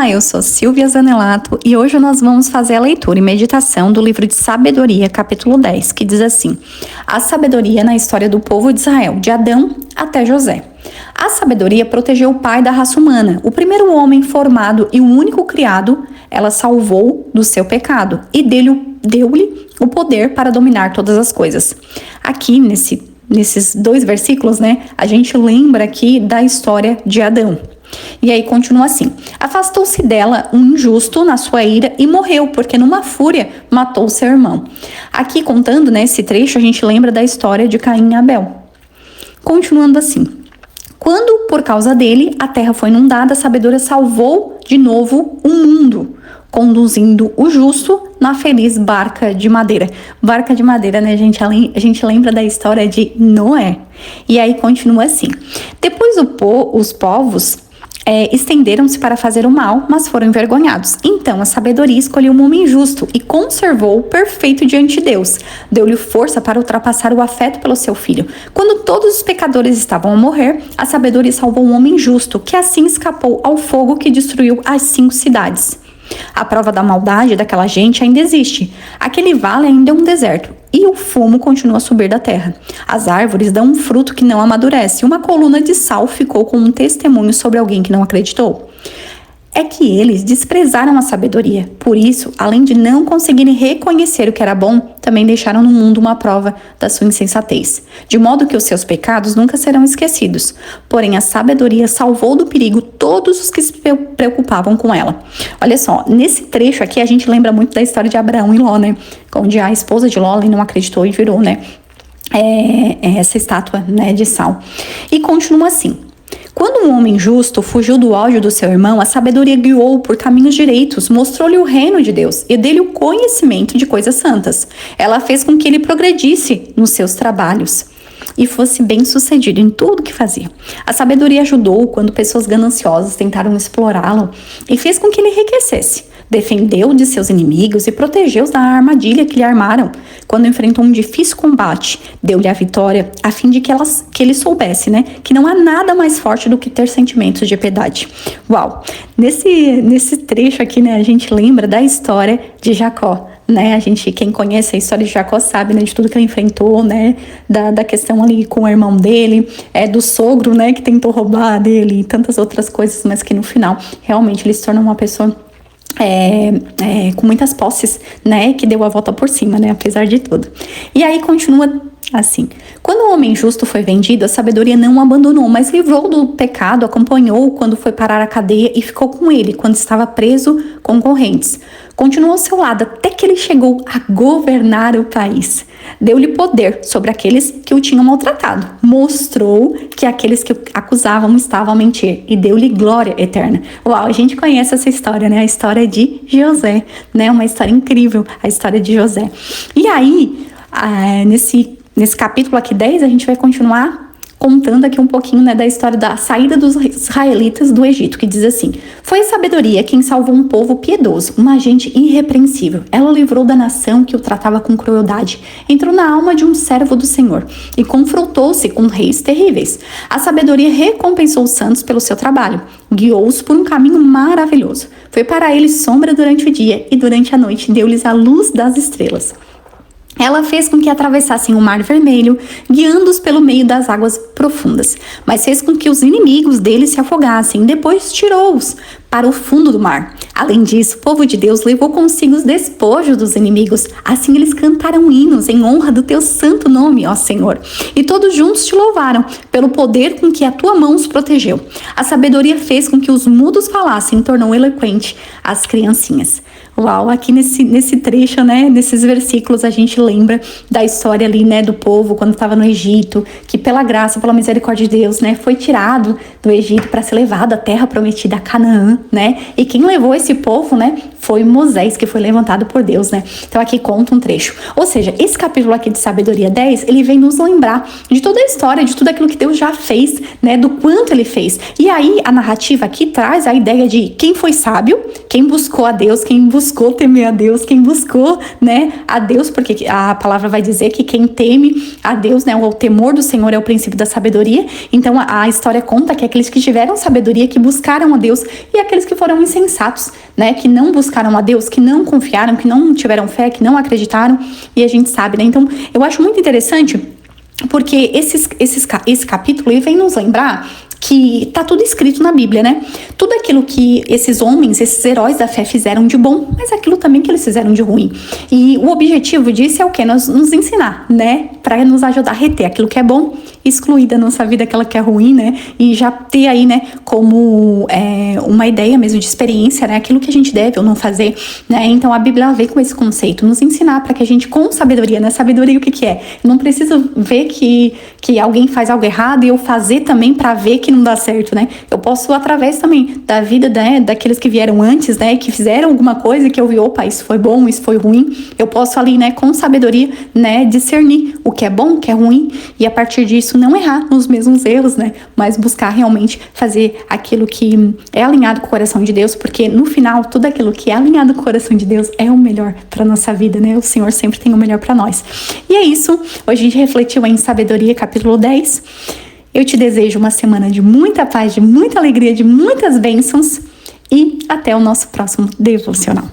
Olá, eu sou Silvia Zanelato e hoje nós vamos fazer a leitura e meditação do livro de Sabedoria, capítulo 10, que diz assim: A sabedoria na história do povo de Israel, de Adão até José. A sabedoria protegeu o pai da raça humana, o primeiro homem formado e o único criado. Ela salvou do seu pecado e deu-lhe o poder para dominar todas as coisas. Aqui, nesses dois versículos, a gente lembra aqui da história de Adão. E aí continua assim: afastou-se dela um injusto na sua ira e morreu, porque numa fúria matou seu irmão. Aqui contando, esse trecho, a gente lembra da história de Caim e Abel. Continuando assim: quando, por causa dele, a terra foi inundada, a sabedoria salvou de novo o mundo, conduzindo o justo na feliz barca de madeira. Barca de madeira, a gente lembra da história de Noé. E aí continua assim: depois os povos estenderam-se para fazer o mal, mas foram envergonhados. Então a sabedoria escolheu um homem justo e conservou-o perfeito diante de Deus. Deu-lhe força para ultrapassar o afeto pelo seu filho. Quando todos os pecadores estavam a morrer, a sabedoria salvou um homem justo, que assim escapou ao fogo que destruiu as 5 cidades. A prova da maldade daquela gente ainda existe. Aquele vale ainda é um deserto, e o fumo continua a subir da terra. As árvores dão um fruto que não amadurece. Uma coluna de sal ficou com um testemunho sobre alguém que não acreditou. É que eles desprezaram a sabedoria. Por isso, além de não conseguirem reconhecer o que era bom, também deixaram no mundo uma prova da sua insensatez. De modo que os seus pecados nunca serão esquecidos. Porém, a sabedoria salvou do perigo todos os que se preocupavam com ela. Olha só, nesse trecho aqui a gente lembra muito da história de Abraão e Ló, onde a esposa de Ló não acreditou e virou, essa estátua, de sal. E continua assim: quando um homem justo fugiu do ódio do seu irmão, a sabedoria guiou-o por caminhos direitos, mostrou-lhe o reino de Deus e deu-lhe o conhecimento de coisas santas. Ela fez com que ele progredisse nos seus trabalhos e fosse bem-sucedido em tudo que fazia. A sabedoria ajudou quando pessoas gananciosas tentaram explorá-lo e fez com que ele enriquecesse. Defendeu de seus inimigos e protegeu-os da armadilha que lhe armaram. Quando enfrentou um difícil combate, deu-lhe a vitória, a fim de que ele soubesse, que não há nada mais forte do que ter sentimentos de piedade. Uau! Nesse trecho aqui, a gente lembra da história de Jacó. Quem conhece a história de Jacó sabe, de tudo que ele enfrentou, da questão ali com o irmão dele, do sogro, que tentou roubar dele e tantas outras coisas, mas que no final, realmente, ele se tornou uma pessoa com muitas posses, que deu a volta por cima, apesar de tudo. E aí continua assim: quando o homem justo foi vendido, a sabedoria não o abandonou, mas livrou do pecado, acompanhou-o quando foi parar a cadeia e ficou com ele quando estava preso com correntes. Continuou ao seu lado até que ele chegou a governar o país. Deu-lhe poder sobre aqueles que o tinham maltratado. Mostrou que aqueles que o acusavam estavam a mentir e deu-lhe glória eterna. Uau, a gente conhece essa história, a história de José, uma história incrível, a história de José. E aí, nesse capítulo aqui 10, a gente vai continuar contando aqui um pouquinho, da história da saída dos israelitas do Egito, que diz assim: foi a sabedoria quem salvou um povo piedoso, uma gente irrepreensível. Ela livrou da nação que o tratava com crueldade, entrou na alma de um servo do Senhor e confrontou-se com reis terríveis. A sabedoria recompensou os santos pelo seu trabalho, guiou-os por um caminho maravilhoso. Foi para eles sombra durante o dia e durante a noite deu-lhes a luz das estrelas. Ela fez com que atravessassem o Mar Vermelho, guiando-os pelo meio das águas profundas, mas fez com que os inimigos deles se afogassem, depois tirou-os para o fundo do mar. Além disso, o povo de Deus levou consigo os despojos dos inimigos. Assim eles cantaram hinos em honra do teu santo nome, ó Senhor. E todos juntos te louvaram pelo poder com que a tua mão os protegeu. A sabedoria fez com que os mudos falassem e tornou eloquente as criancinhas. Uau, aqui nesse trecho, nesses versículos, a gente lembra da história ali, do povo quando estava no Egito, que pela graça, pela misericórdia de Deus, foi tirado do Egito para ser levado à terra prometida, a Canaã, E quem levou esse esse povo, né, foi Moisés que foi levantado por Deus, né? Então aqui conta um trecho. Ou seja, esse capítulo aqui de Sabedoria 10, ele vem nos lembrar de toda a história, de tudo aquilo que Deus já fez, né, do quanto ele fez. E aí a narrativa aqui traz a ideia de quem foi sábio, quem buscou a Deus, quem buscou temer a Deus, quem buscou, né, a Deus, porque a palavra vai dizer que quem teme a Deus, né, o temor do Senhor é o princípio da sabedoria. Então a história conta que aqueles que tiveram sabedoria, que buscaram a Deus, e aqueles que foram insensatos, né, que não buscaram a Deus, que não confiaram, que não tiveram fé, que não acreditaram, e a gente sabe, né? Então eu acho muito interessante, porque esse capítulo ele vem nos lembrar que tá tudo escrito na Bíblia, né? Tudo aquilo que esses homens, esses heróis da fé fizeram de bom, mas aquilo também que eles fizeram de ruim. E o objetivo disso é o quê? Nos ensinar, né? Para nos ajudar a reter aquilo que é bom, excluir da nossa vida aquela que é ruim, né? E já ter aí, né, como uma ideia mesmo de experiência, né? Aquilo que a gente deve ou não fazer, né? Então a Bíblia vem com esse conceito, nos ensinar para que a gente, com sabedoria, né? Sabedoria o que é? Eu não preciso ver que alguém faz algo errado e eu fazer também para ver que não dá certo, né? Eu posso, através também da vida, né, daqueles que vieram antes, né, que fizeram alguma coisa que eu vi, opa, isso foi bom, isso foi ruim, eu posso ali, né, com sabedoria, né, discernir o que é bom, o que é ruim, e a partir disso não errar nos mesmos erros, né, mas buscar realmente fazer aquilo que é alinhado com o coração de Deus, porque no final, tudo aquilo que é alinhado com o coração de Deus é o melhor para nossa vida, né? O Senhor sempre tem o melhor para nós. E é isso, hoje a gente refletiu em Sabedoria, capítulo 10. Eu te desejo uma semana de muita paz, de muita alegria, de muitas bênçãos, e até o nosso próximo devocional.